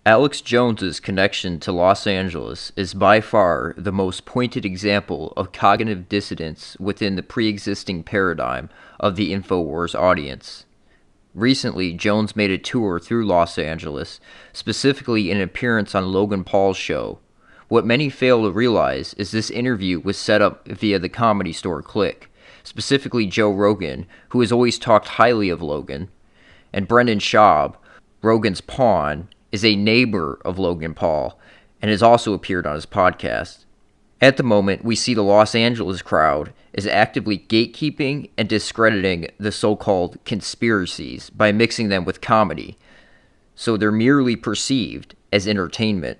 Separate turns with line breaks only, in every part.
Alex Jones's connection to Los Angeles is by far the most pointed example of cognitive dissonance within the pre-existing paradigm of the InfoWars audience. Recently, Jones made a tour through Los Angeles, specifically an appearance on Logan Paul's show. What many fail to realize is this interview was set up via the Comedy Store clique, specifically Joe Rogan, who has always talked highly of Logan, and Brendan Schaub, Rogan's pawn, is a neighbor of Logan Paul and has also appeared on his podcast. At the moment, we see the Los Angeles crowd is actively gatekeeping and discrediting the so-called conspiracies by mixing them with comedy, so they're merely perceived as entertainment,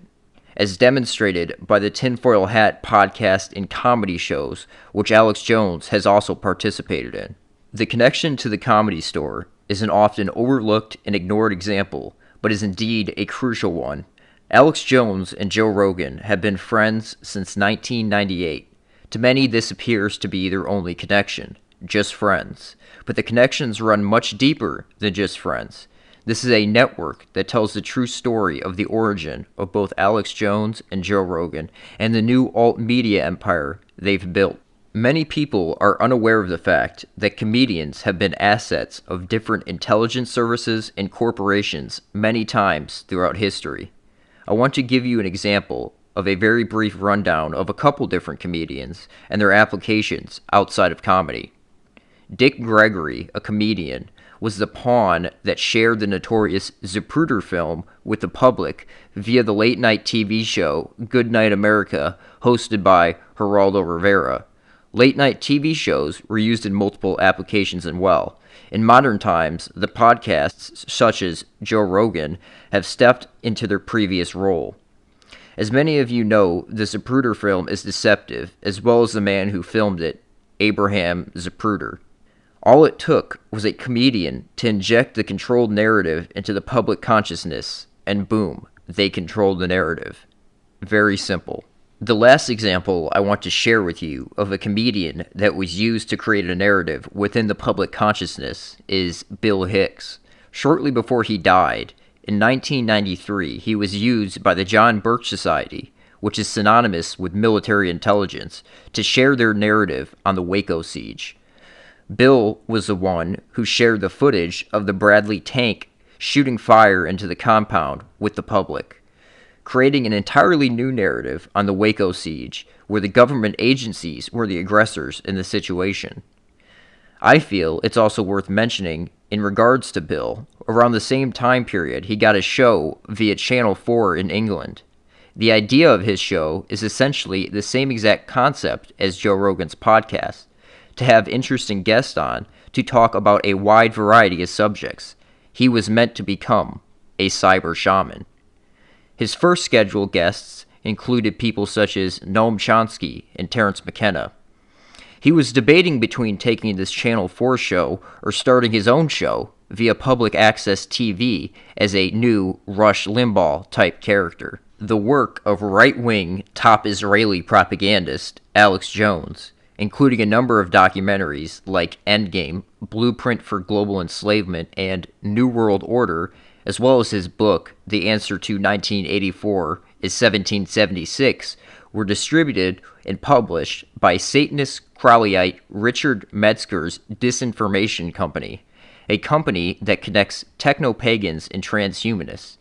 as demonstrated by the Tinfoil Hat podcast and comedy shows, which Alex Jones has also participated in. The connection to the Comedy Store is an often overlooked and ignored example, but is indeed a crucial one. Alex Jones and Joe Rogan have been friends since 1998. To many, this appears to be their only connection, just friends. But the connections run much deeper than just friends. This is a network that tells the true story of the origin of both Alex Jones and Joe Rogan and the new alt-media empire they've built. Many people are unaware of the fact that comedians have been assets of different intelligence services and corporations many times throughout history. I want to give you an example of a very brief rundown of a couple different comedians and their applications outside of comedy. Dick Gregory, a comedian, was the pawn that shared the notorious Zapruder film with the public via the late-night TV show Good Night America, hosted by Geraldo Rivera. Late-night TV shows were used in multiple applications as well. In modern times, the podcasts, such as Joe Rogan, have stepped into their previous role. As many of you know, the Zapruder film is deceptive, as well as the man who filmed it, Abraham Zapruder. All it took was a comedian to inject the controlled narrative into the public consciousness, and boom, they controlled the narrative. Very simple. The last example I want to share with you of a comedian that was used to create a narrative within the public consciousness is Bill Hicks. Shortly before he died, in 1993, he was used by the John Birch Society, which is synonymous with military intelligence, to share their narrative on the Waco siege. Bill was the one who shared the footage of the Bradley tank shooting fire into the compound with the public, creating an entirely new narrative on the Waco siege, where the government agencies were the aggressors in the situation. I feel it's also worth mentioning, in regards to Bill, around the same time period he got a show via Channel 4 in England. The idea of his show is essentially the same exact concept as Joe Rogan's podcast, to have interesting guests on to talk about a wide variety of subjects. He was meant to become a cyber shaman. His first scheduled guests included people such as Noam Chomsky and Terence McKenna. He was debating between taking this Channel 4 show or starting his own show via public access TV as a new Rush Limbaugh type character. The work of right-wing top Israeli propagandist Alex Jones, including a number of documentaries like Endgame, Blueprint for Global Enslavement, and New World Order, as well as his book, The Answer to 1984 is 1776, were distributed and published by Satanist Crowleyite Richard Metzger's Disinformation Company, a company that connects techno-pagans and transhumanists.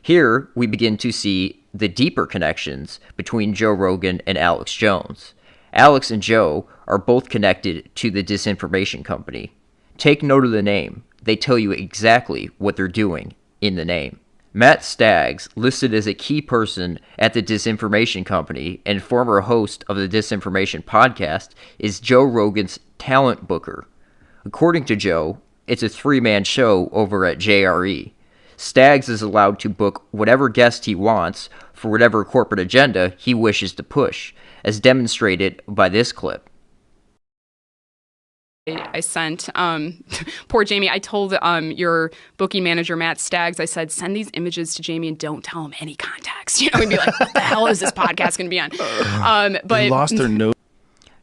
Here, we begin to see the deeper connections between Joe Rogan and Alex Jones. Alex and Joe are both connected to the Disinformation Company. Take note of the name. They tell you exactly what they're doing in the name. Matt Staggs, listed as a key person at the Disinformation Company and former host of the Disinformation podcast, is Joe Rogan's talent booker. According to Joe, it's a three-man show over at JRE. Staggs is allowed to book whatever guest he wants for whatever corporate agenda he wishes to push, as demonstrated by this clip.
I sent, poor Jamie, I told your booking manager, Matt Staggs, I said, send these images to Jamie and don't tell him any context. You know, he'd be like, what the hell is this podcast going to be on? But
they lost their nose.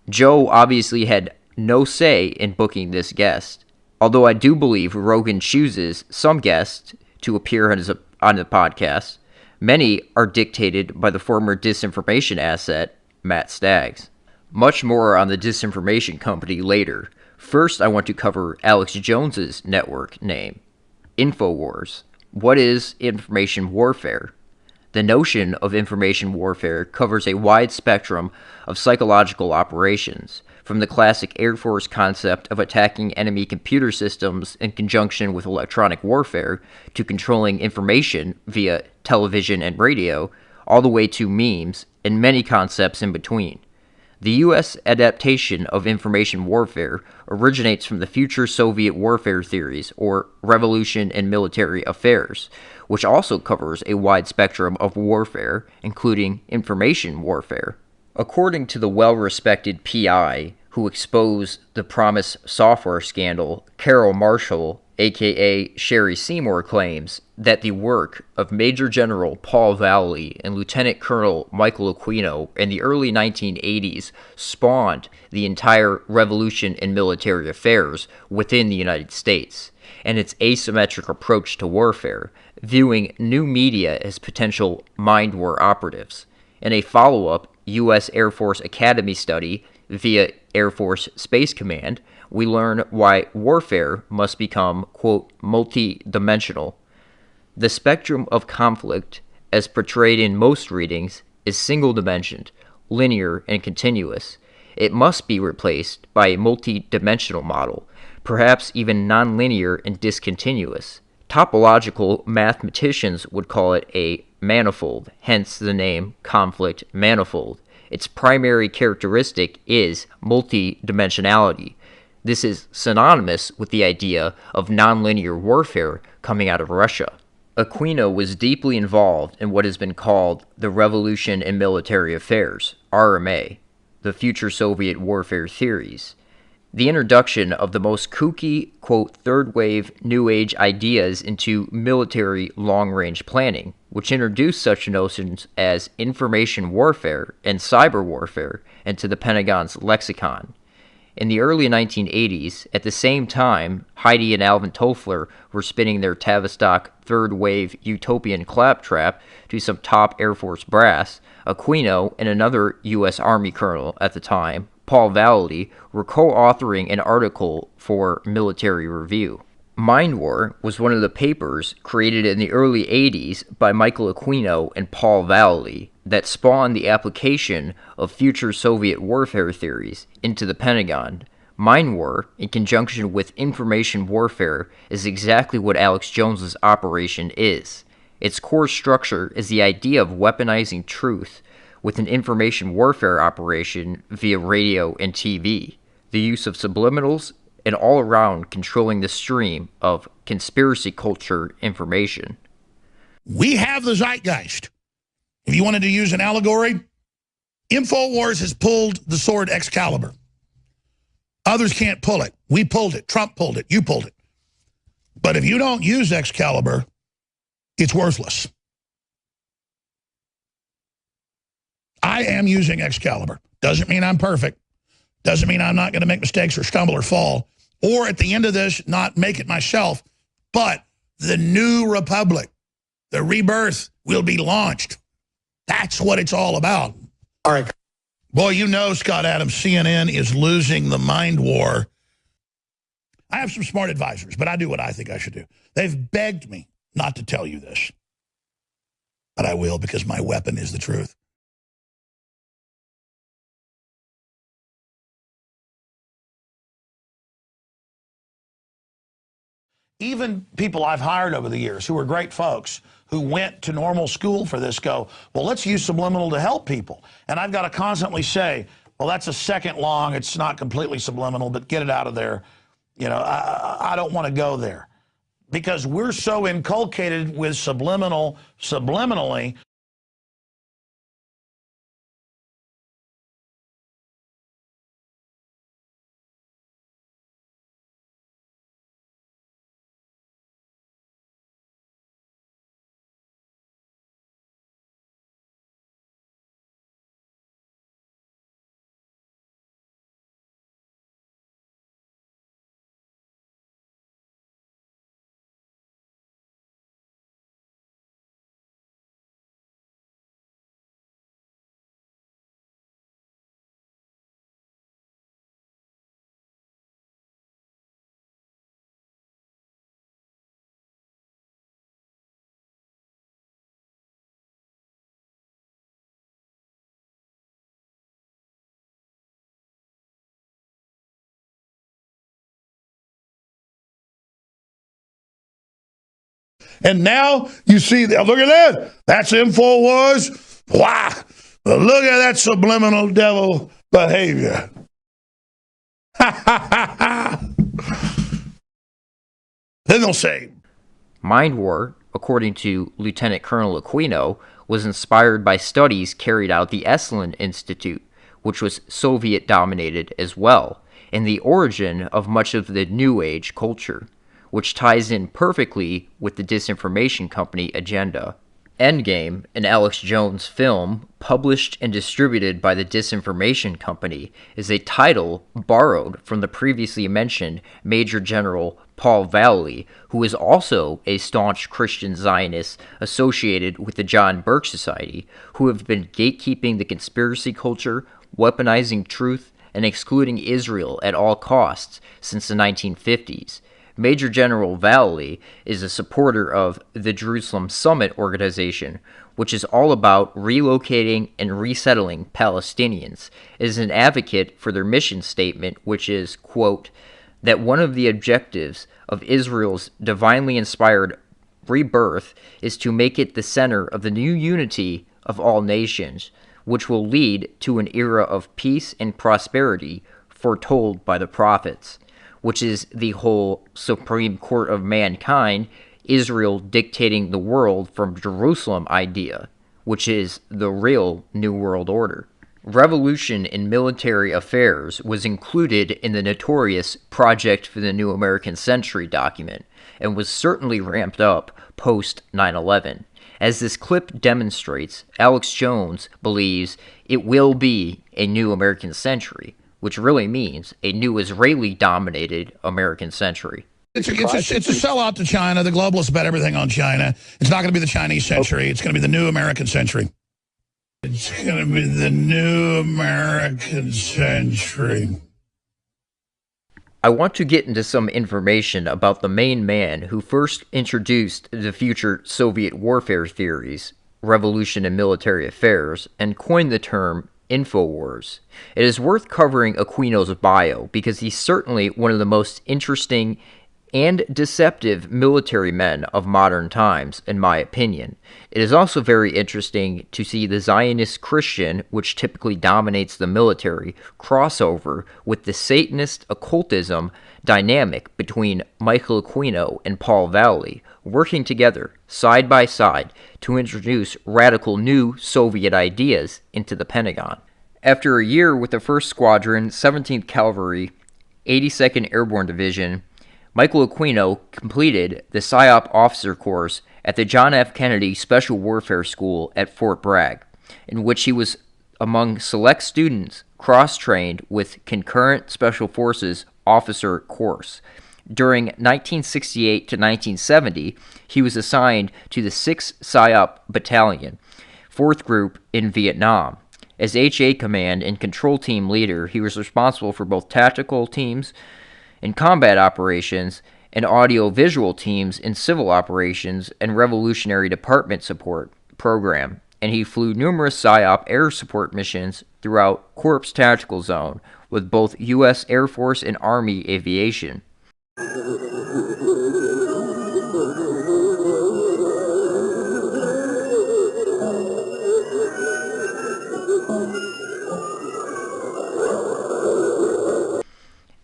Joe obviously had no say in booking this guest, although I do believe Rogan chooses some guests to appear on the podcast. Many are dictated by the former disinformation asset, Matt Staggs. Much more on the disinformation company later. First, I want to cover Alex Jones's network name, InfoWars. What is information warfare? The notion of information warfare covers a wide spectrum of psychological operations, from the classic Air Force concept of attacking enemy computer systems in conjunction with electronic warfare to controlling information via television and radio, all the way to memes and many concepts in between. The U.S. adaptation of information warfare originates from the future Soviet warfare theories, or revolution in military affairs, which also covers a wide spectrum of warfare, including information warfare. According to the well-respected PI who exposed the Promise software scandal, Carol Marshall, aka Sherry Seymour, claims that the work of Major General Paul Vallely and Lieutenant Colonel Michael Aquino in the early 1980s spawned the entire revolution in military affairs within the United States, and its asymmetric approach to warfare, viewing new media as potential mind war operatives. In a follow-up U.S. Air Force Academy study via Air Force Space Command, we learn why warfare must become, quote, multi-dimensional. The spectrum of conflict, as portrayed in most readings, is single-dimensioned, linear, and continuous. It must be replaced by a multi-dimensional model, perhaps even nonlinear and discontinuous. Topological mathematicians would call it a manifold, hence the name conflict manifold. Its primary characteristic is multidimensionality. This is synonymous with the idea of nonlinear warfare coming out of Russia. Aquino was deeply involved in what has been called the Revolution in Military Affairs, RMA, the future Soviet warfare theories. The introduction of the most kooky, quote, third-wave New Age ideas into military long-range planning, which introduced such notions as information warfare and cyber warfare into the Pentagon's lexicon. In the early 1980s, at the same time Heidi and Alvin Toffler were spinning their Tavistock third-wave utopian claptrap to some top Air Force brass, Aquino and another U.S. Army colonel at the time, Paul Vallely, were co-authoring an article for Military Review. Mind War was one of the papers created in the early 80s by Michael Aquino and Paul Vallely that spawned the application of future Soviet warfare theories into the Pentagon. Mind War, in conjunction with information warfare, is exactly what Alex Jones's operation is. Its core structure is the idea of weaponizing truth with an information warfare operation via radio and TV, the use of subliminals, and all around controlling the stream of conspiracy culture information.
We have the zeitgeist. If you wanted to use an allegory, InfoWars has pulled the sword Excalibur. Others can't pull it. We pulled it. Trump pulled it. You pulled it. But if you don't use Excalibur, it's worthless. I am using Excalibur. Doesn't mean I'm perfect. Doesn't mean I'm not going to make mistakes or stumble or fall. Or at the end of this, not make it myself. But the new republic, the rebirth, will be launched. That's what it's all about.
All right.
Boy, you know, Scott Adams, CNN is losing the mind war. I have some smart advisors, but I do what I think I should do. They've begged me not to tell you this. But I will, because my weapon is the truth. Even people I've hired over the years who are great folks who went to normal school for this go, well, let's use subliminal to help people. And I've got to constantly say, well, that's a second long. It's not completely subliminal, but get it out of there. You know, I don't want to go there. Because we're so inculcated with subliminally, And now you see, look at that. That's InfoWars. Wow. Look at that subliminal devil behavior. Then they'll say,
Mind War, according to Lieutenant Colonel Aquino, was inspired by studies carried out at the Esalen Institute, which was Soviet-dominated as well, and the origin of much of the New Age culture, which ties in perfectly with the disinformation company agenda. Endgame, an Alex Jones film published and distributed by the disinformation company, is a title borrowed from the previously mentioned Major General Paul Vallely, who is also a staunch Christian Zionist associated with the John Birch Society, who have been gatekeeping the conspiracy culture, weaponizing truth, and excluding Israel at all costs since the 1950s. Major General Vallely is a supporter of the Jerusalem Summit organization, which is all about relocating and resettling Palestinians. It is an advocate for their mission statement, which is, quote, that one of the objectives of Israel's divinely inspired rebirth is to make it the center of the new unity of all nations, which will lead to an era of peace and prosperity foretold by the prophets, which is the whole Supreme Court of mankind, Israel dictating the world from Jerusalem idea, which is the real New World Order. Revolution in military affairs was included in the notorious Project for the New American Century document, and was certainly ramped up post 9/11. As this clip demonstrates, Alex Jones believes it will be a new American century, which really means a new Israeli-dominated American century.
It's a sellout to China. The globalists bet everything on China. It's not going to be the Chinese century. It's going to be the new American century. It's going to be the new American century.
I want to get into some information about the main man who first introduced the future Soviet warfare theories, revolution in military affairs, and coined the term InfoWars. It is worth covering Aquino's bio because he's certainly one of the most interesting and deceptive military men of modern times, in my opinion. It is also very interesting to see the Zionist Christian, which typically dominates the military, crossover with the Satanist occultism dynamic between Michael Aquino and Paul Vallely, working together, side by side, to introduce radical new Soviet ideas into the Pentagon. After a year with the 1st Squadron, 17th Cavalry, 82nd Airborne Division, Michael Aquino completed the PSYOP officer course at the John F. Kennedy Special Warfare School at Fort Bragg, in which he was among select students cross-trained with Concurrent Special Forces officer course. During 1968 to 1970, he was assigned to the 6th PSYOP Battalion, 4th Group in Vietnam. As HA Command and Control Team Leader, he was responsible for both tactical teams in combat operations and audio-visual teams in civil operations and Revolutionary Department Support program, and he flew numerous PSYOP air support missions throughout Corps Tactical Zone with both U.S. Air Force and Army aviation.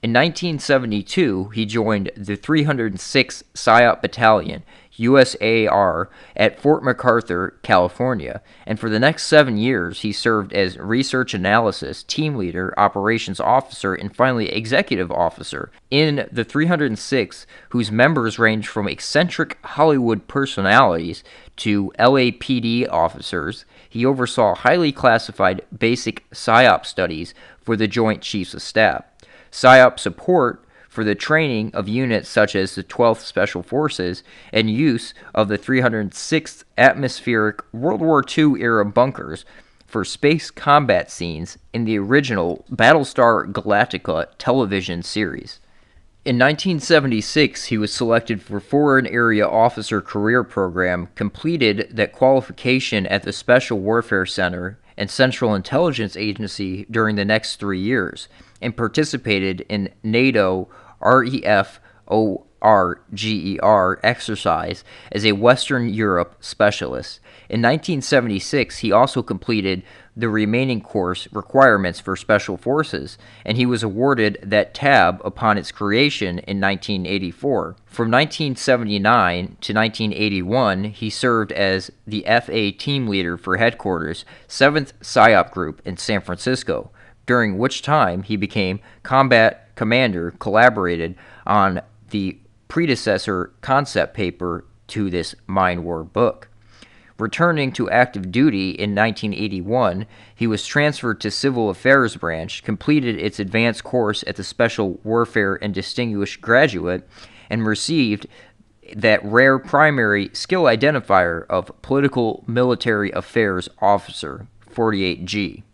In 1972, he joined the 306th PSYOP Battalion, USAR, at Fort MacArthur, California, and for the next 7 years he served as research analysis, team leader, operations officer, and finally executive officer in the 306th, whose members range from eccentric Hollywood personalities to LAPD officers. He oversaw highly classified basic PSYOP studies for the Joint Chiefs of Staff, PSYOP support for the training of units such as the 12th Special Forces, and use of the 306th Atmospheric World War II-era bunkers for space combat scenes in the original Battlestar Galactica television series. In 1976, he was selected for Foreign Area Officer Career Program, completed that qualification at the Special Warfare Center and Central Intelligence Agency during the next 3 years, and participated in NATO REF RGER exercise as a Western Europe specialist. In 1976, he also completed the remaining course requirements for Special Forces, and he was awarded that tab upon its creation in 1984. From 1979 to 1981, he served as the FA team leader for Headquarters, 7th PSYOP Group in San Francisco, during which time he became combat commander, collaborated on the predecessor concept paper to this Mind War book. Returning to active duty in 1981, he was transferred to Civil Affairs Branch, completed its advanced course at the Special Warfare and Distinguished Graduate, and received that rare primary skill identifier of Political Military Affairs Officer, 48G.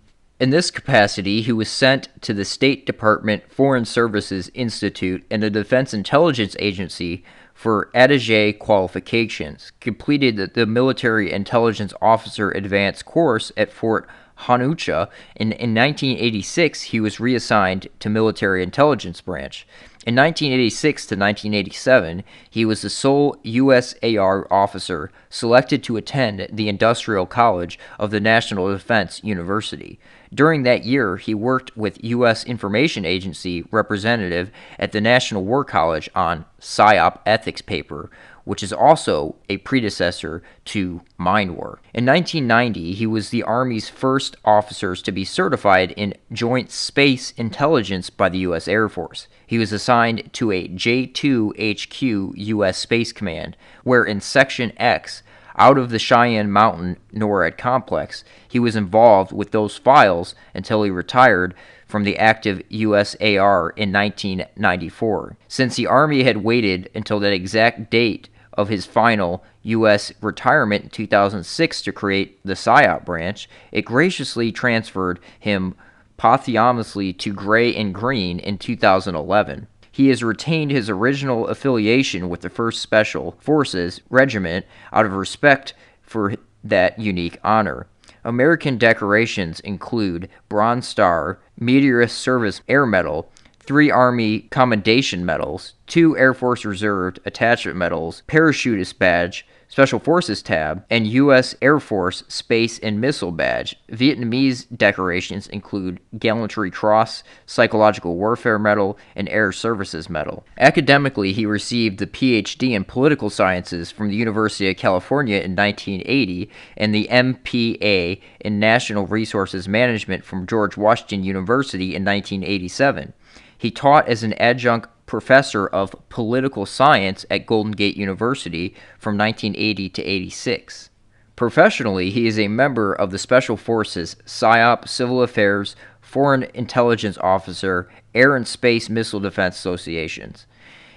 In this capacity, he was sent to the State Department Foreign Services Institute and the Defense Intelligence Agency for attaché qualifications, completed the Military Intelligence Officer Advanced course at Fort Hanucha. In 1986, he was reassigned to Military Intelligence Branch. In 1986 to 1987, he was the sole USAR officer selected to attend the Industrial College of the National Defense University. During that year, he worked with U.S. Information Agency representative at the National War College on PSYOP ethics paper, which is also a predecessor to Mind War. In 1990, he was the Army's first officers to be certified in Joint Space Intelligence by the U.S. Air Force. He was assigned to a J-2 HQ U.S. Space Command, where in Section X, out of the Cheyenne Mountain NORAD complex, he was involved with those files until he retired from the active USAR in 1994. Since the Army had waited until that exact date of his final U.S. retirement in 2006 to create the PSYOP branch, it graciously transferred him posthumously to Gray and Green in 2011. He has retained his original affiliation with the 1st Special Forces Regiment out of respect for that unique honor. American decorations include Bronze Star, Meteorist Service Air Medal, 3 Army Commendation Medals, 2 Air Force Reserve Attachment Medals, Parachutist Badge, Special Forces Tab, and U.S. Air Force Space and Missile Badge. Vietnamese decorations include Gallantry Cross, Psychological Warfare Medal, and Air Services Medal. Academically, he received the Ph.D. in Political Sciences from the University of California in 1980 and the M.P.A. in National Resources Management from George Washington University in 1987. He taught as an adjunct professor of political science at Golden Gate University from 1980 to 86. Professionally, he is a member of the Special Forces, PSYOP, Civil Affairs, Foreign Intelligence Officer, Air and Space Missile Defense Associations.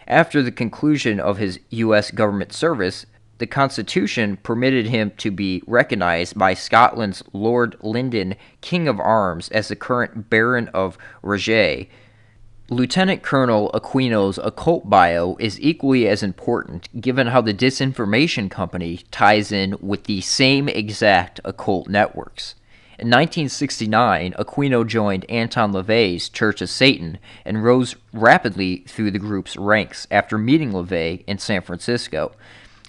After the conclusion of his U.S. government service, the Constitution permitted him to be recognized by Scotland's Lord Linden King of Arms as the current Baron of Regé. Lieutenant Colonel Aquino's occult bio is equally as important, given how the Disinformation Company ties in with the same exact occult networks. In 1969, Aquino joined Anton LaVey's Church of Satan and rose rapidly through the group's ranks after meeting LaVey in San Francisco.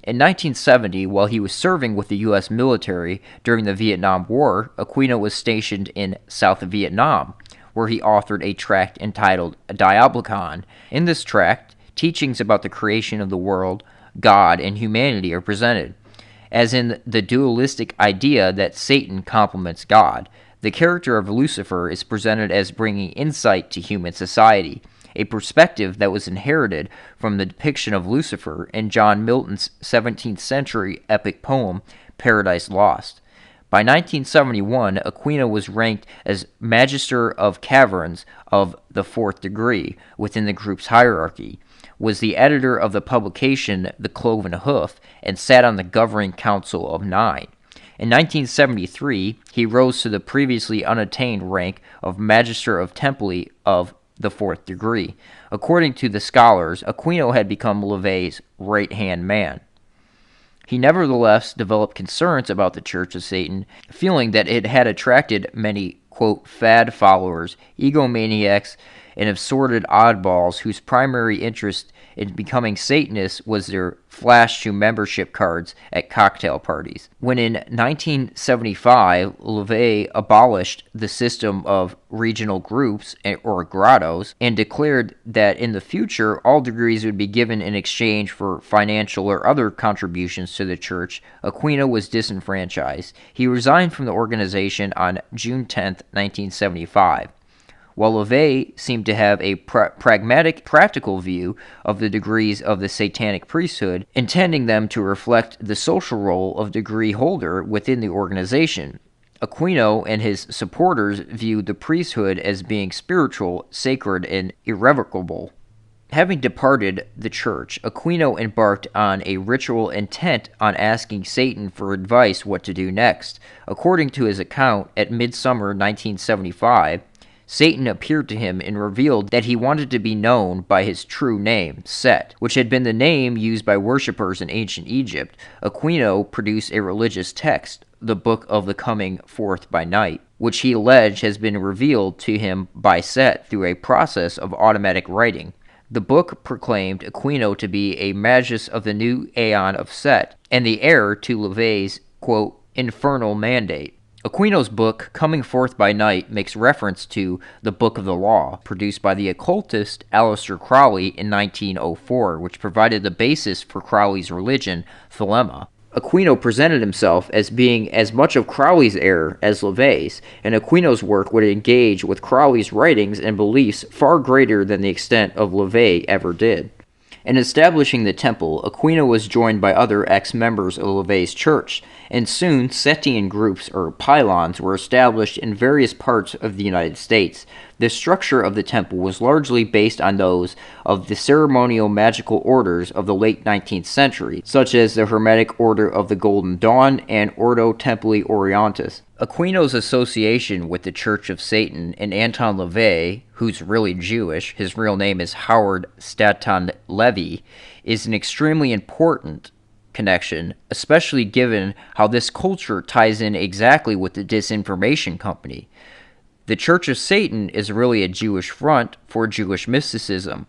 In 1970, while he was serving with the U.S. military during the Vietnam War, Aquino was stationed in South Vietnam, where he authored a tract entitled Diablicon. In this tract, teachings about the creation of the world, God, and humanity are presented. As in the dualistic idea that Satan complements God, the character of Lucifer is presented as bringing insight to human society, a perspective that was inherited from the depiction of Lucifer in John Milton's 17th century epic poem, Paradise Lost. By 1971, Aquino was ranked as Magister of Caverns of the 4th degree within the group's hierarchy, was the editor of the publication The Cloven Hoof, and sat on the governing council of 9. In 1973, he rose to the previously unattained rank of Magister of Temple of the 4th degree. According to the scholars, Aquino had become LaVey's right-hand man. He nevertheless developed concerns about the Church of Satan, feeling that it had attracted many, quote, fad followers, egomaniacs, and assorted oddballs whose primary interest in becoming Satanists was their flash to membership cards at cocktail parties. When in 1975, LaVey abolished the system of regional groups, or grottos, and declared that in the future all degrees would be given in exchange for financial or other contributions to the church, Aquino was disenfranchised. He resigned from the organization on June 10, 1975. While LaVey seemed to have a pragmatic, practical view of the degrees of the satanic priesthood, intending them to reflect the social role of degree holder within the organization, Aquino and his supporters viewed the priesthood as being spiritual, sacred, and irrevocable. Having departed the church, Aquino embarked on a ritual intent on asking Satan for advice what to do next. According to his account, at midsummer 1975, Satan appeared to him and revealed that he wanted to be known by his true name, Set, which had been the name used by worshippers in ancient Egypt. Aquino produced a religious text, the Book of the Coming Forth by Night, which he alleged has been revealed to him by Set through a process of automatic writing. The book proclaimed Aquino to be a magus of the new aeon of Set, and the heir to LaVey's, quote, infernal mandate. Aquino's book, Coming Forth by Night, makes reference to the Book of the Law, produced by the occultist Aleister Crowley in 1904, which provided the basis for Crowley's religion, Thelema. Aquino presented himself as being as much of Crowley's error as LaVey's, and Aquino's work would engage with Crowley's writings and beliefs far greater than the extent of LaVey ever did. In establishing the temple, Aquino was joined by other ex-members of LaVey's church, and soon Setian groups, or pylons, were established in various parts of the United States. The structure of the temple was largely based on those of the ceremonial magical orders of the late 19th century, such as the Hermetic Order of the Golden Dawn and Ordo Templi Orientis. Aquino's association with the Church of Satan and Anton LaVey, who's really Jewish, his real name is Howard Staton Levy, is an extremely important connection, especially given how this culture ties in exactly with the disinformation company. The Church of Satan is really a Jewish front for Jewish mysticism.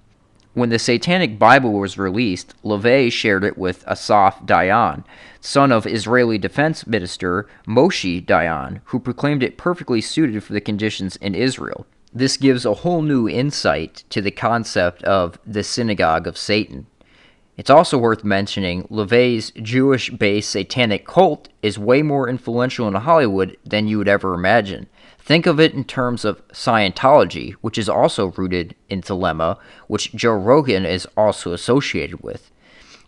When the Satanic Bible was released, LaVey shared it with Asaph Dayan, son of Israeli Defense Minister Moshe Dayan, who proclaimed it perfectly suited for the conditions in Israel. This gives a whole new insight to the concept of the synagogue of Satan. It's also worth mentioning LaVey's Jewish-based satanic cult is way more influential in Hollywood than you would ever imagine. Think of it in terms of Scientology, which is also rooted in Thelema, which Joe Rogan is also associated with.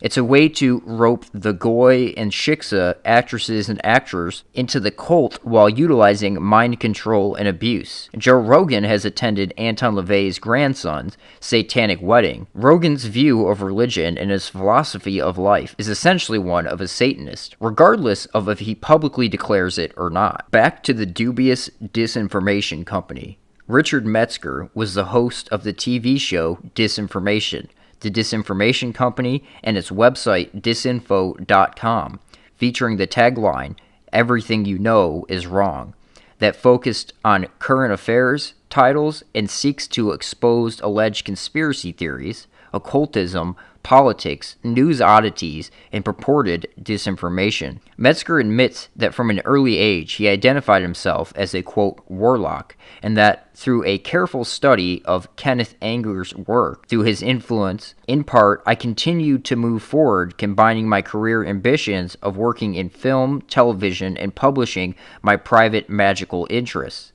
It's a way to rope the Goy and Shiksa actresses and actors into the cult while utilizing mind control and abuse. Joe Rogan has attended Anton LaVey's grandson's satanic wedding. Rogan's view of religion and his philosophy of life is essentially one of a Satanist, regardless of if he publicly declares it or not. Back to the dubious disinformation company. Richard Metzger was the host of the TV show Disinformation, the Disinformation Company, and its website disinfo.com, featuring the tagline, "Everything you know is wrong," that focused on current affairs, titles, and seeks to expose alleged conspiracy theories, occultism, politics, news oddities, and purported disinformation. Metzger admits that from an early age he identified himself as a, quote, warlock, and that through a careful study of Kenneth Anger's work, through his influence, in part, I continued to move forward, combining my career ambitions of working in film, television, and publishing my private magical interests.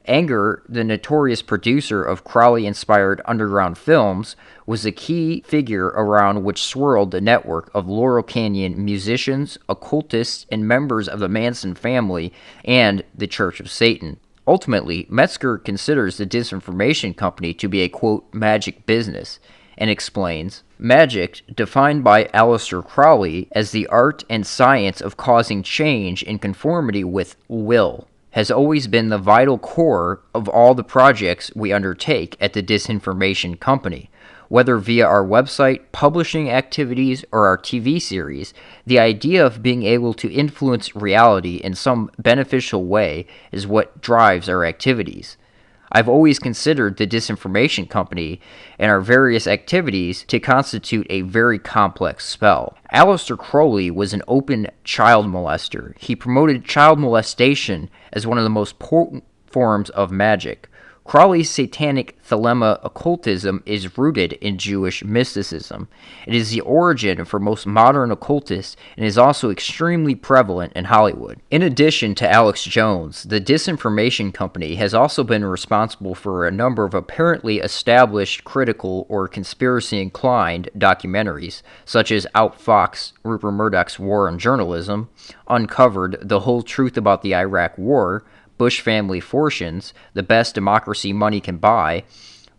Anger, the notorious producer of Crowley-inspired underground films, was a key figure around which swirled the network of Laurel Canyon musicians, occultists, and members of the Manson family and the Church of Satan. Ultimately, Metzger considers the Disinformation Company to be a, quote, magic business, and explains, magic, defined by Aleister Crowley as the art and science of causing change in conformity with will, has always been the vital core of all the projects we undertake at the Disinformation Company. Whether via our website, publishing activities, or our TV series, the idea of being able to influence reality in some beneficial way is what drives our activities. I've always considered the Disinformation Company and our various activities to constitute a very complex spell. Aleister Crowley was an open child molester. He promoted child molestation as one of the most potent forms of magic. Crowley's satanic thelema occultism is rooted in Jewish mysticism. It is the origin for most modern occultists and is also extremely prevalent in Hollywood. In addition to Alex Jones, the Disinformation Company has also been responsible for a number of apparently established critical or conspiracy-inclined documentaries, such as Outfoxed Rupert Murdoch's War on Journalism, Uncovered: The Whole Truth About the Iraq War, Bush Family Fortunes, The Best Democracy Money Can Buy,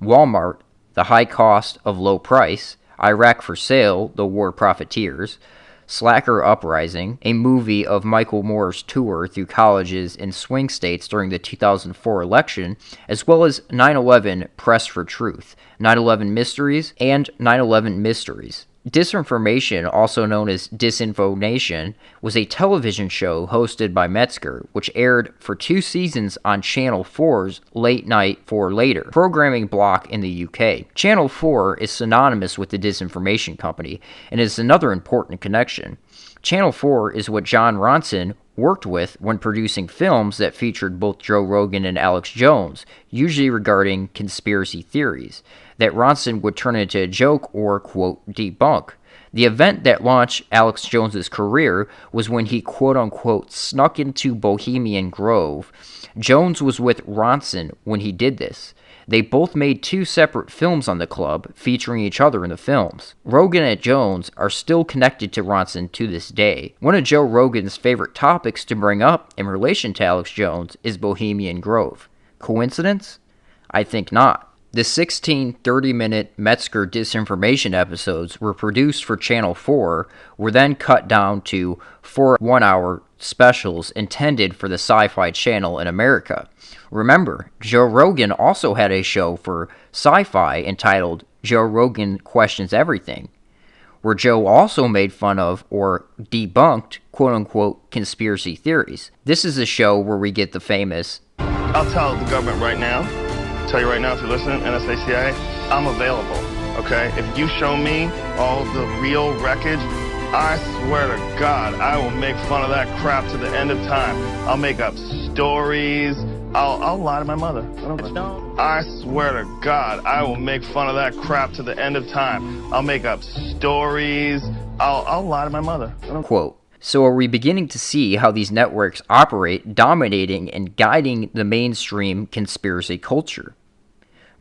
Walmart, The High Cost of Low Price, Iraq for Sale, The War Profiteers, Slacker Uprising, a movie of Michael Moore's tour through colleges in swing states during the 2004 election, as well as 9/11 Press for Truth, 9/11 Mysteries, and 9/11 Mysteries. Disinformation, also known as Disinfo Nation, was a television show hosted by Metzger, which aired for 2 seasons on Channel 4's Late Night for Later programming block in the UK. Channel 4 is synonymous with the Disinformation Company and is another important connection. Channel 4 is what John Ronson worked with when producing films that featured both Joe Rogan and Alex Jones, usually regarding conspiracy theories, that Ronson would turn into a joke or, quote, debunk. The event that launched Alex Jones's career was when he, quote-unquote, snuck into Bohemian Grove. Jones was with Ronson when he did this. They both made 2 separate films on the club, featuring each other in the films. Rogan and Jones are still connected to Ronson to this day. One of Joe Rogan's favorite topics to bring up in relation to Alex Jones is Bohemian Grove. Coincidence? I think not. The 16 30-minute Metzger Disinformation episodes were produced for Channel 4, were then cut down to 4 one-hour specials intended for the Sci-Fi Channel in America. Remember, Joe Rogan also had a show for Sci-Fi entitled Joe Rogan Questions Everything, where Joe also made fun of or debunked quote-unquote conspiracy theories. This is a show where we get the famous,
"I'll tell the government right now, tell you right now if you're listening, NSA, CIA, I'm available, okay? If you show me all the real wreckage, I swear to God, I will make fun of that crap to the end of time. I'll make up stories. I'll lie to my mother. I swear to God, I will make fun of that crap to the end of time. I'll make up stories. I'll lie to my mother."
quote. So are we beginning to see how these networks operate, dominating and guiding the mainstream conspiracy culture?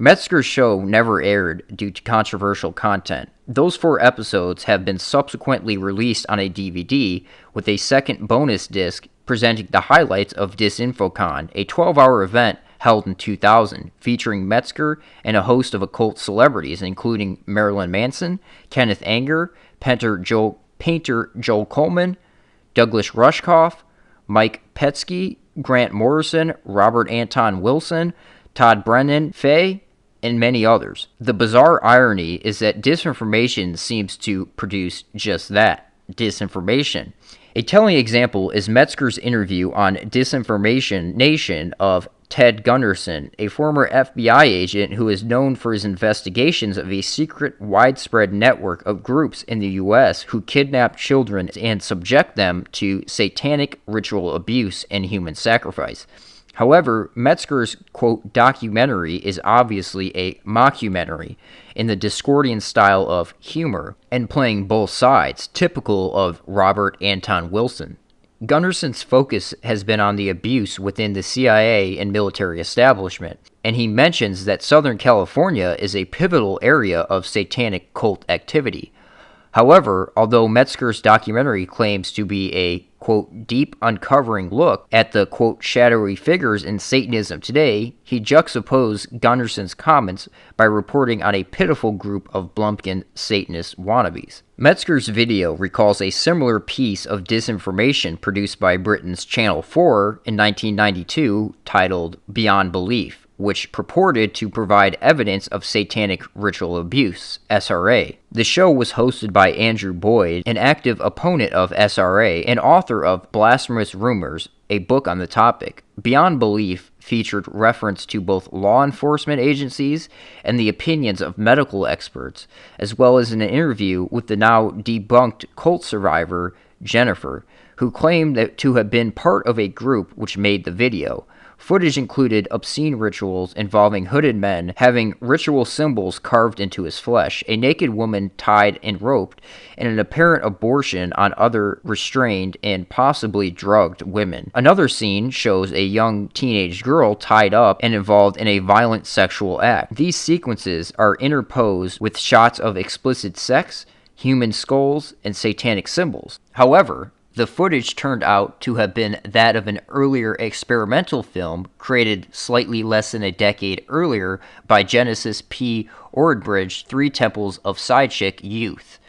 Metzger's show never aired due to controversial content. Those 4 episodes have been subsequently released on a DVD with a second bonus disc presenting the highlights of DisinfoCon, a 12-hour event held in 2000, featuring Metzger and a host of occult celebrities, including Marilyn Manson, Kenneth Anger, painter Joel Coleman, Douglas Rushkoff, Mike Petsky, Grant Morrison, Robert Anton Wilson, Todd Brennan, Faye, and many others. The bizarre irony is that disinformation seems to produce just that, disinformation. A telling example is Metzger's interview on Disinformation Nation of Ted Gunderson, a former FBI agent who is known for his investigations of a secret, widespread network of groups in the U.S. who kidnap children and subject them to satanic ritual abuse and human sacrifice. However, Metzger's, quote, documentary is obviously a mockumentary in the Discordian style of humor and playing both sides, typical of Robert Anton Wilson. Gunderson's focus has been on the abuse within the CIA and military establishment, and he mentions that Southern California is a pivotal area of satanic cult activity. However, although Metzger's documentary claims to be a, quote, deep uncovering look at the, quote, shadowy figures in Satanism today, he juxtaposed Gunderson's comments by reporting on a pitiful group of Blumpkin Satanist wannabes. Metzger's video recalls a similar piece of disinformation produced by Britain's Channel 4 in 1992 titled Beyond Belief, which purported to provide evidence of satanic ritual abuse, SRA. The show was hosted by Andrew Boyd, an active opponent of SRA and author of Blasphemous Rumors, a book on the topic. Beyond Belief featured reference to both law enforcement agencies and the opinions of medical experts, as well as an interview with the now debunked cult survivor, Jennifer, who claimed to have been part of a group which made the video. Footage included obscene rituals involving hooded men having ritual symbols carved into his flesh, a naked woman tied and roped, and an apparent abortion on other restrained and possibly drugged women. Another scene shows a young teenage girl tied up and involved in a violent sexual act. These sequences are interposed with shots of explicit sex, human skulls, and satanic symbols. However, the footage turned out to have been that of an earlier experimental film created slightly less than a decade earlier by Genesis P. Ordbridge, Three Temples of Psychic Youth.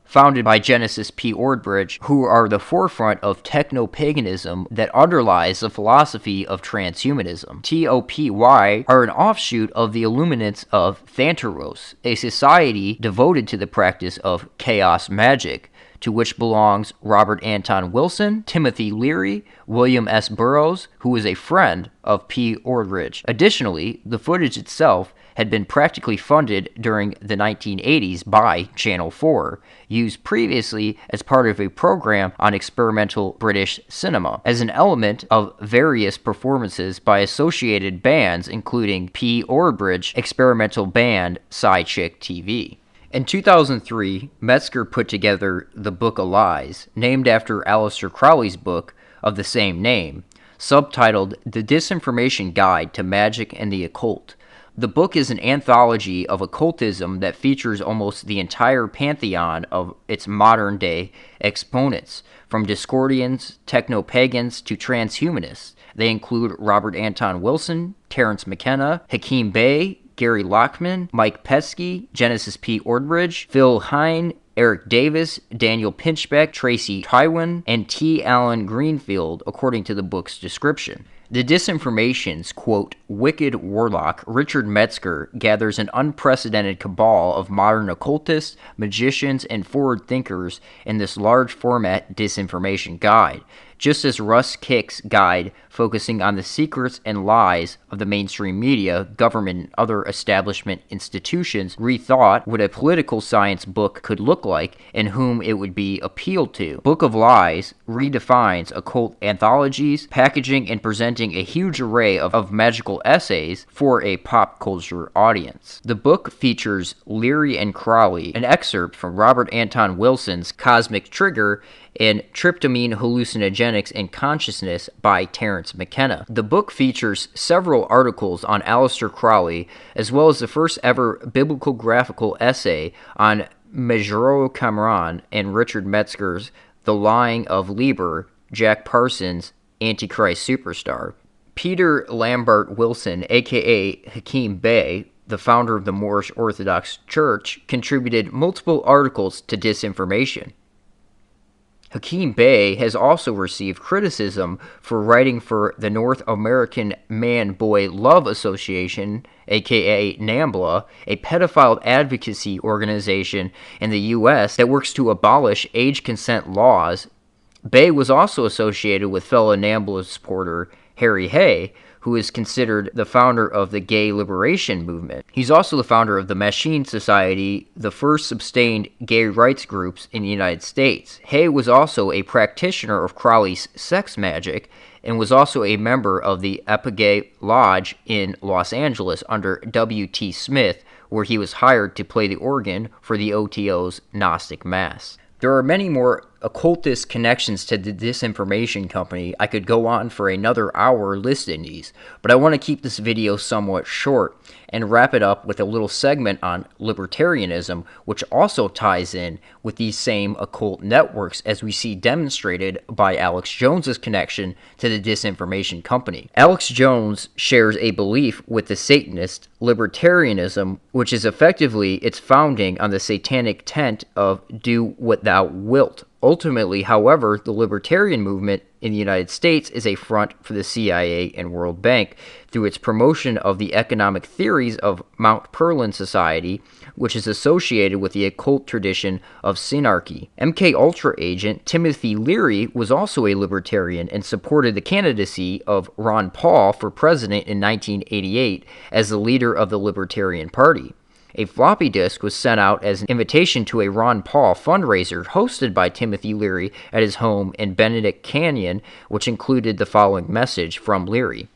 Founded by Genesis P. Ordbridge, who are the forefront of techno-paganism that underlies the philosophy of transhumanism. TOPY are an offshoot of the Illuminates of Thantaros, a society devoted to the practice of chaos magic, to which belongs Robert Anton Wilson, Timothy Leary, William S. Burroughs, who was a friend of P. Ordridge. Additionally, the footage itself had been practically funded during the 1980s by Channel 4, used previously as part of a program on experimental British cinema, as an element of various performances by associated bands including P. Ordbridge experimental band Psychic TV. In 2003, Metzger put together the Book of Lies, named after Aleister Crowley's book of the same name, subtitled The Disinformation Guide to Magic and the Occult. The book is an anthology of occultism that features almost the entire pantheon of its modern-day exponents, from Discordians, techno-pagans, to transhumanists. They include Robert Anton Wilson, Terence McKenna, Hakeem Bey, Gary Lockman, Mike Pesky, Genesis P. Ordbridge, Phil Hine, Eric Davis, Daniel Pinchbeck, Tracy Tywin, and T. Allen Greenfield, according to the book's description. The Disinformation's, quote, wicked warlock, Richard Metzger, gathers an unprecedented cabal of modern occultists, magicians, and forward thinkers in this large-format disinformation guide, just as Russ Kick's guide focusing on the secrets and lies of the mainstream media, government, and other establishment institutions rethought what a political science book could look like and whom it would be appealed to. Book of Lies redefines occult anthologies, packaging and presenting a huge array of magical essays for a pop culture audience. The book features Leary and Crowley, an excerpt from Robert Anton Wilson's Cosmic Trigger, and Tryptamine Hallucinogenics and Consciousness by Terence McKenna. The book features several articles on Aleister Crowley, as well as the first ever biblical graphical essay on Majoro Cameron and Richard Metzger's The Lying of Liber, Jack Parsons' Antichrist Superstar. Peter Lambert Wilson, aka Hakeem Bey, the founder of the Moorish Orthodox Church, contributed multiple articles to Disinformation. Hakeem Bey has also received criticism for writing for the North American Man-Boy Love Association, aka NAMBLA, a pedophile advocacy organization in the U.S. that works to abolish age consent laws. Bey was also associated with fellow NAMBLA supporter Harry Hay, who is considered the founder of the gay liberation movement. He's also the founder of the Machine Society, the first sustained gay rights groups in the United States. Hay was also a practitioner of Crowley's sex magic and was also a member of the Epigay Lodge in Los Angeles under W.T. Smith, where he was hired to play the organ for the OTO's Gnostic Mass. There are many more occultist connections to the Disinformation Company. I could go on for another hour listing these, but I want to keep this video somewhat short and wrap it up with a little segment on libertarianism, which also ties in with these same occult networks, as we see demonstrated by Alex Jones's connection to the Disinformation Company. Alex Jones shares a belief with the Satanist libertarianism, which is effectively its founding on the satanic tent of do what thou wilt. Ultimately, however, the libertarian movement in the United States is a front for the CIA and World Bank through its promotion of the economic theories of Mount Perlin Society, which is associated with the occult tradition of synarchy. MKUltra agent Timothy Leary was also a libertarian and supported the candidacy of Ron Paul for president in 1988 as the leader of the Libertarian Party. A floppy disk was sent out as an invitation to a Ron Paul fundraiser hosted by Timothy Leary at his home in Benedict Canyon, which included the following message from Leary.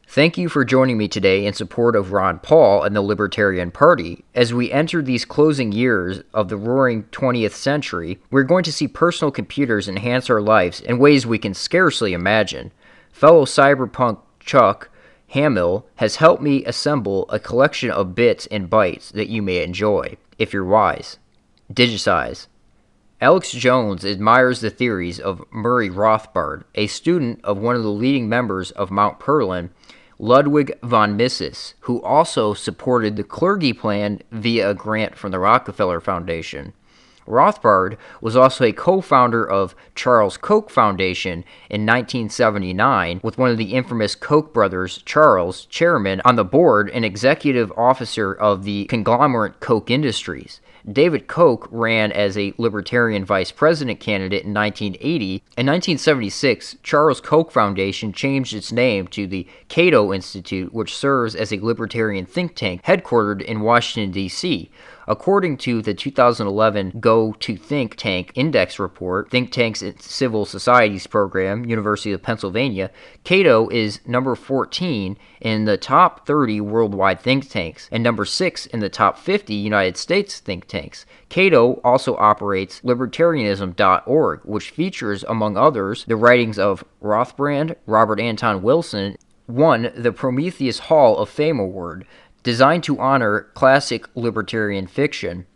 Thank you for joining me today in support of Ron Paul and the Libertarian Party. As we enter these closing years of the roaring 20th century, we're going to see personal computers enhance our lives in ways we can scarcely imagine. Fellow cyberpunk Chuck Hamill has helped me assemble a collection of bits and bytes that you may enjoy, if you're wise. Digitize. Alex Jones admires the theories of Murray Rothbard, a student of one of the leading members of Mount Perlin, Ludwig von Mises, who also supported the clergy plan via a grant from the Rockefeller Foundation. Rothbard was also a co-founder of Charles Koch Foundation in 1979, with one of the infamous Koch brothers, Charles, chairman, on the board and executive officer of the conglomerate Koch Industries. David Koch ran as a Libertarian vice president candidate in 1980. In 1976, Charles Koch Foundation changed its name to the Cato Institute, which serves as a libertarian think tank headquartered in Washington, D.C. According to the 2011 Go to Think Tank Index Report, Think Tanks in Civil Societies Program, University of Pennsylvania, Cato is number 14 in the top 30 worldwide think tanks and number 6 in the top 50 United States think tanks. Cato also operates libertarianism.org, which features, among others, the writings of Rothbard. Robert Anton Wilson won the Prometheus Hall of Fame Award, designed to honor classic libertarian fiction.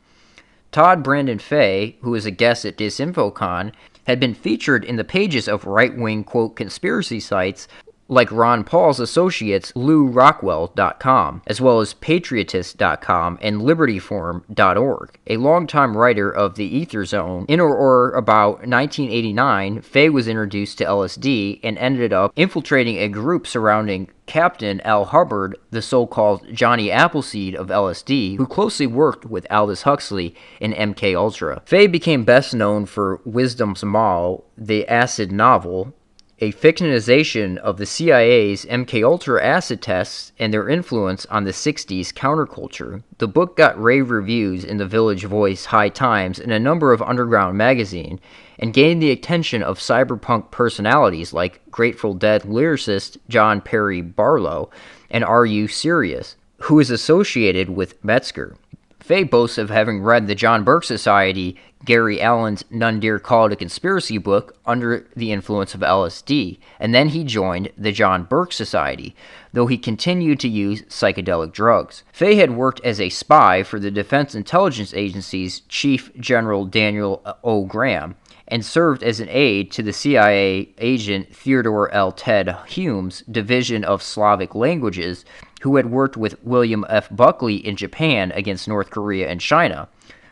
Todd Brandon Fay, who is a guest at DisinfoCon, had been featured in the pages of right-wing, quote, conspiracy sites like Ron Paul's associates LewRockwell.com, as well as Patriotist.com and LibertyForum.org. A longtime writer of the Ether Zone, in or about 1989, Fay was introduced to LSD and ended up infiltrating a group surrounding Captain Al Hubbard, the so-called Johnny Appleseed of LSD, who closely worked with Aldous Huxley in MKUltra. Fay became best known for Wisdom's Maw, the acid novel, a fictionization of the CIA's MKUltra acid tests and their influence on the 60s counterculture. The book got rave reviews in the Village Voice, High Times, and a number of underground magazines, and gained the attention of cyberpunk personalities like Grateful Dead lyricist John Perry Barlow and Are You Serious, who is associated with Metzger. Fay boasts of having read the John Burke Society, Gary Allen's None Dare Call It a Conspiracy book under the influence of LSD, and then he joined the John Burke Society, though he continued to use psychedelic drugs. Fay had worked as a spy for the Defense Intelligence Agency's Chief General Daniel O. Graham, and served as an aide to the CIA agent Theodore L. Ted Hume's Division of Slavic Languages, who had worked with William F. Buckley in Japan against North Korea and China.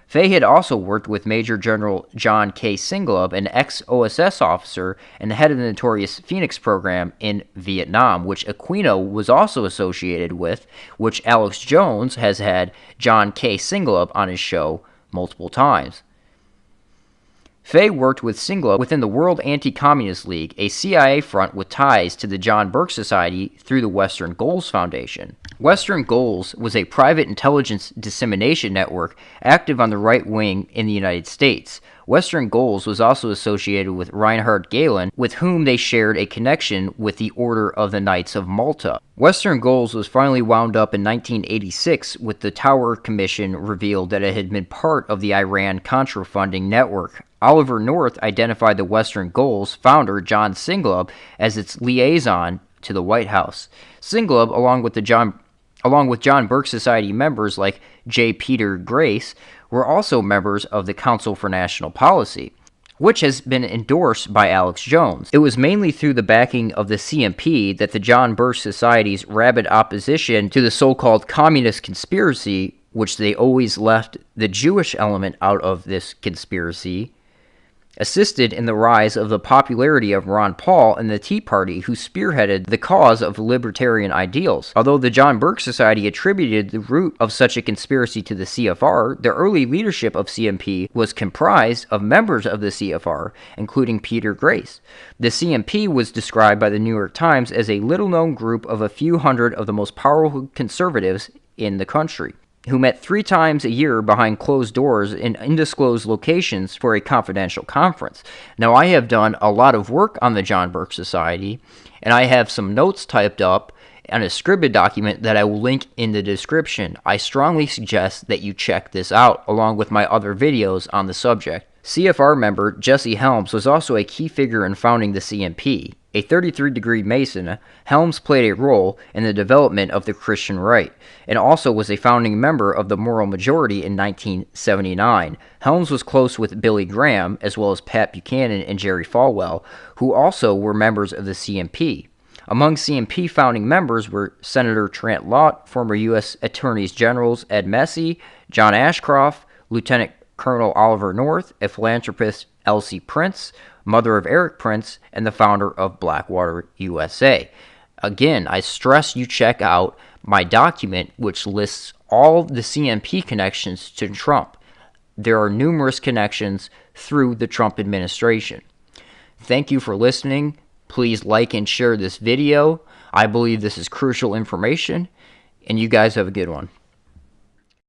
Fay had also worked with Major General John K. Singlub, an ex-OSS officer and the head of the notorious Phoenix program in Vietnam, which Aquino was also associated with, which Alex Jones has had John K. Singlub on his show multiple times. Fay worked with Singlub within the World Anti-Communist League, a CIA front with ties to the John Burke Society through the Western Goals Foundation. Western Goals was a private intelligence dissemination network active on the right wing in the United States. Western Goals was also associated with Reinhard Gehlen, with whom they shared a connection with the Order of the Knights of Malta. Western Goals was finally wound up in 1986 with the Tower Commission revealed that it had been part of the Iran-Contra funding network. Oliver North identified the Western Goals founder, John Singlub, as its liaison to the White House. Singlub, along with John Burke Society members like J. Peter Grace, were also members of the Council for National Policy, which has been endorsed by Alex Jones. It was mainly through the backing of the CMP that the John Burke Society's rabid opposition to the so-called communist conspiracy, which they always left the Jewish element out of this conspiracy, assisted in the rise of the popularity of Ron Paul and the Tea Party, who spearheaded the cause of libertarian ideals. Although the John Birch Society attributed the root of such a conspiracy to the CFR, the early leadership of CMP was comprised of members of the CFR, including Peter Grace. The CMP was described by the New York Times as a little-known group of a few hundred of the most powerful conservatives in the country, who met 3 times a year behind closed doors in undisclosed locations for a confidential conference. Now, I have done a lot of work on the John Birch Society, and I have some notes typed up on a scribed document that I will link in the description. I strongly suggest that you check this out, along with my other videos on the subject. CFR member Jesse Helms was also a key figure in founding the CMP. A 33-degree Mason, Helms played a role in the development of the Christian right, and also was a founding member of the Moral Majority in 1979. Helms was close with Billy Graham, as well as Pat Buchanan and Jerry Falwell, who also were members of the CMP. Among CMP founding members were Senator Trent Lott, former U.S. Attorneys Generals Ed Massey, John Ashcroft, Lieutenant Colonel Oliver North, a philanthropist Elsie Prince, mother of Eric Prince, and the founder of Blackwater USA. Again, I stress you check out my document, which lists all the CMP connections to Trump. There are numerous connections through the Trump administration. Thank you for listening. Please like and share this video. I believe this is crucial information, and you guys have a good one.